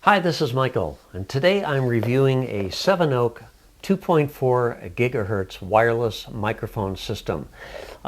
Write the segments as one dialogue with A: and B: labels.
A: Hi, this is Michael, and today I'm reviewing a Sevenoak 2.4 gigahertz wireless microphone system.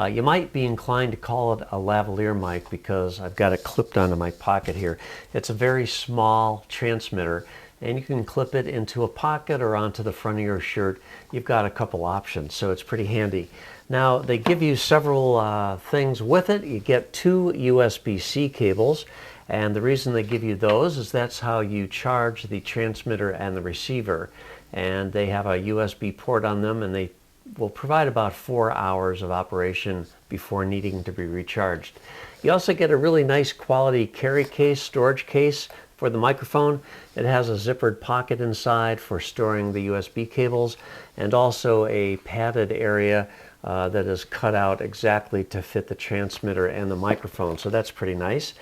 A: You might be inclined to call it a lavalier mic because I've got it clipped onto my pocket here. It's a very small transmitter, and you can clip it into a pocket or onto the front of your shirt. You've got a couple options, so it's pretty handy. Now, they give you several things with it. You get two USB-C cables. And the reason they give you those is that's how you charge the transmitter and the receiver. And they have a USB port on them, and they will provide about 4 hours of operation before needing to be recharged. You also get a really nice quality carry case, storage case for the microphone. It has a zippered pocket inside for storing the USB cables, and also a padded area that is cut out exactly to fit the transmitter and the microphone. So that's pretty nice.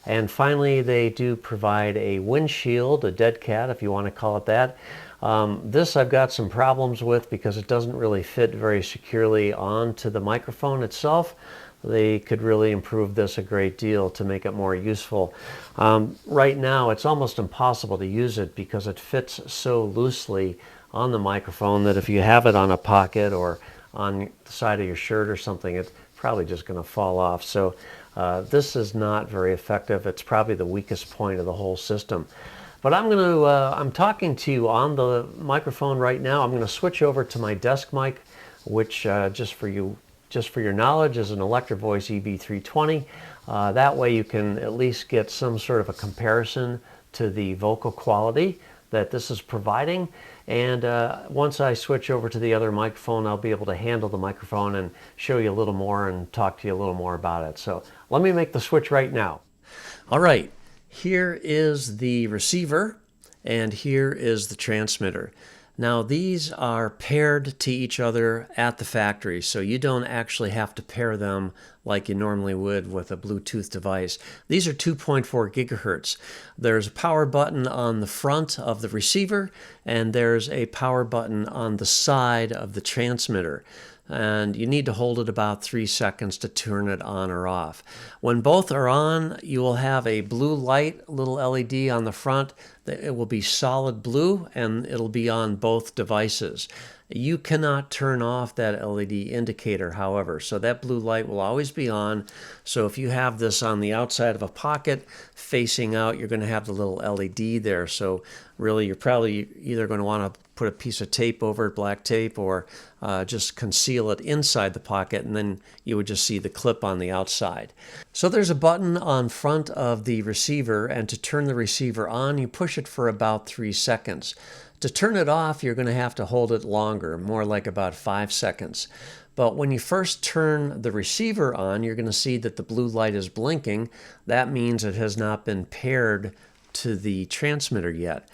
A: And finally, they do provide a windshield, a dead cat, if you want to call it that. This I've got some problems with because it doesn't really fit very securely onto the microphone itself. They could really improve this a great deal to make it more useful. Right now, it's almost impossible to use it because it fits so loosely on the microphone that if you have it on a pocket or on the side of your shirt or something, it's probably just going to fall off. So this is not very effective. It's probably the weakest point of the whole system. But I'm talking to you on the microphone right now. I'm going to switch over to my desk mic, which just for your knowledge is an Electro Voice EV320. That way you can at least get some sort of a comparison to the vocal quality that this is providing. And once I switch over to the other microphone, I'll be able to handle the microphone and show you a little more and talk to you a little more about it. So let me make the switch right now. All right, here is the receiver and here is the transmitter. Now these are paired to each other at the factory, so you don't actually have to pair them like you normally would with a Bluetooth device. These are 2.4 gigahertz. There's a power button on the front of the receiver, and there's a power button on the side of the transmitter. And you need to hold it about 3 seconds to turn it on or off. When both are on, you will have a blue light, little LED on the front. It will be solid blue, and it'll be on both devices. You cannot turn off that LED indicator, however, so that blue light will always be on. So if you have this on the outside of a pocket facing out, you're going to have the little LED there. So really, you're probably either going to want to put a piece of tape over it, black tape, or just conceal it inside the pocket, and then you would just see the clip on the outside. So there's a button on front of the receiver, and to turn the receiver on, you push it for about 3 seconds. To turn it off, you're going to have to hold it longer, more like about 5 seconds. But when you first turn the receiver on, you're going to see that the blue light is blinking. That means it has not been paired to the transmitter yet.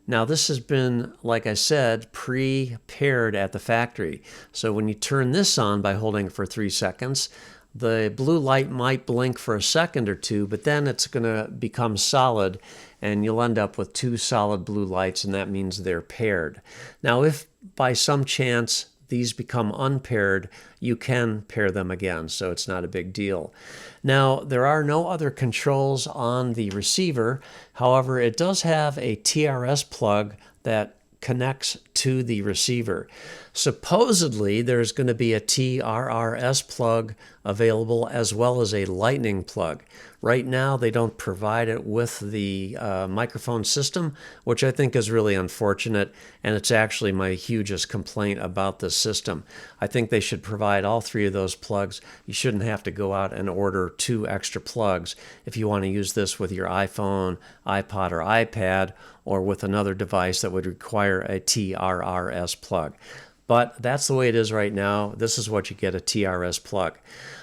A: Now this has been, like I said, pre-paired at the factory. So when you turn this on by holding it for 3 seconds, the blue light might blink for a second or two, but then it's going to become solid, and you'll end up with 2 solid blue lights, and that means they're paired. Now, if by some chance these become unpaired, you can pair them again, so it's not a big deal. Now, there are no other controls on the receiver. However, it does have a TRS plug that connects to the receiver. Supposedly, there's going to be a TRRS plug available as well as a lightning plug. Right now, they don't provide it with the microphone system, which I think is really unfortunate, and it's actually my hugest complaint about this system. I think they should provide all 3 of those plugs. You shouldn't have to go out and order 2 extra plugs if you want to use this with your iPhone, iPod, or iPad, or with another device that would require a TRRS plug. But that's the way it is right now. This is what you get, a TRS plug.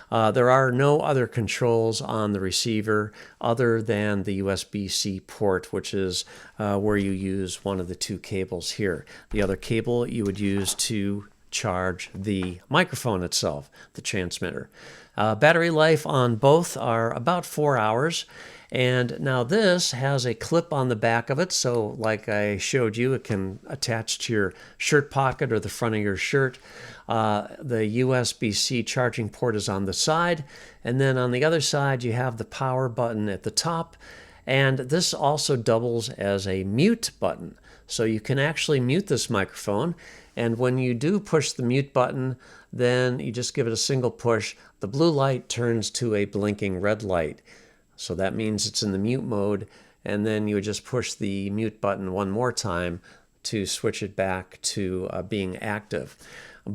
A: There are no other controls on the receiver other than the USB-C port, which is where you use one of the 2 cables here. The other cable you would use to charge the microphone itself, the transmitter. Battery life on both are about 4 hours. And now this has a clip on the back of it, so like I showed you, it can attach to your shirt pocket or the front of your shirt. The USB-C charging port is on the side, and then on the other side you have the power button at the top, And this also doubles as a mute button. So you can actually mute this microphone. And when you do push the mute button, then you just give it a single push. The blue light turns to a blinking red light. So that means it's in the mute mode. And then you would just push the mute button one more time to switch it back to being active.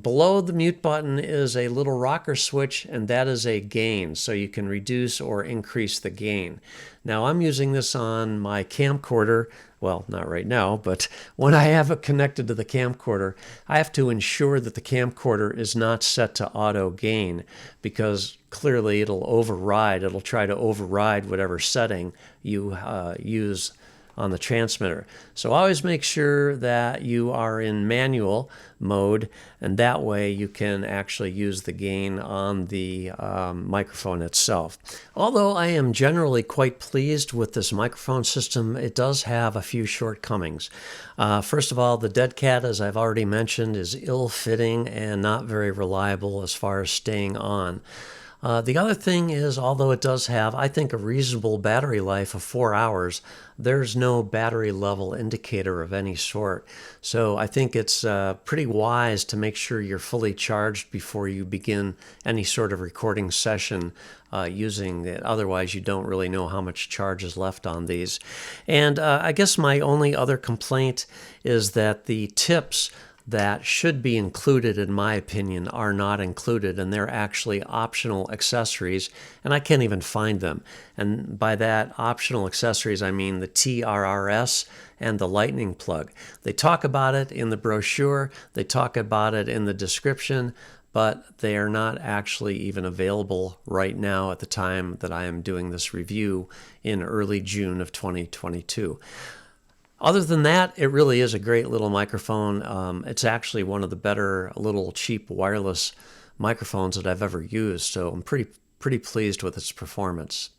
A: Below the mute button is a little rocker switch, and that is a gain, so you can reduce or increase the gain. Now I'm using this on my camcorder. Well, not right now, but when I have it connected to the camcorder, I have to ensure that the camcorder is not set to auto gain, because clearly it'll try to override whatever setting you use on the transmitter. So always make sure that you are in manual mode, and that way you can actually use the gain on the microphone itself. Although I am generally quite pleased with this microphone system, it does have a few shortcomings. First of all, the dead cat, as I've already mentioned, is ill-fitting and not very reliable as far as staying on. The other thing is, although it does have, I think, a reasonable battery life of 4 hours, there's no battery level indicator of any sort. So I think it's pretty wise to make sure you're fully charged before you begin any sort of recording session using it. Otherwise, you don't really know how much charge is left on these. And I guess my only other complaint is that the tips that should be included, in my opinion, are not included, and they're actually optional accessories, and I can't even find them. And by that optional accessories, I mean the TRRS and the lightning plug. They talk about it in the brochure, they talk about it in the description, but they are not actually even available right now at the time that I am doing this review in early June of 2022. Other than that, it really is a great little microphone. It's actually one of the better little cheap wireless microphones that I've ever used, so I'm pretty pleased with its performance.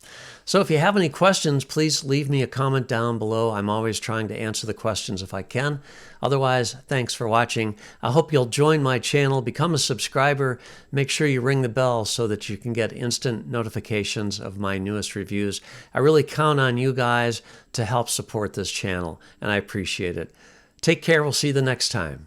A: So if you have any questions, please leave me a comment down below. I'm always trying to answer the questions if I can. Otherwise, thanks for watching. I hope you'll join my channel, become a subscriber, make sure you ring the bell so that you can get instant notifications of my newest reviews. I really count on you guys to help support this channel, and I appreciate it. Take care. We'll see you the next time.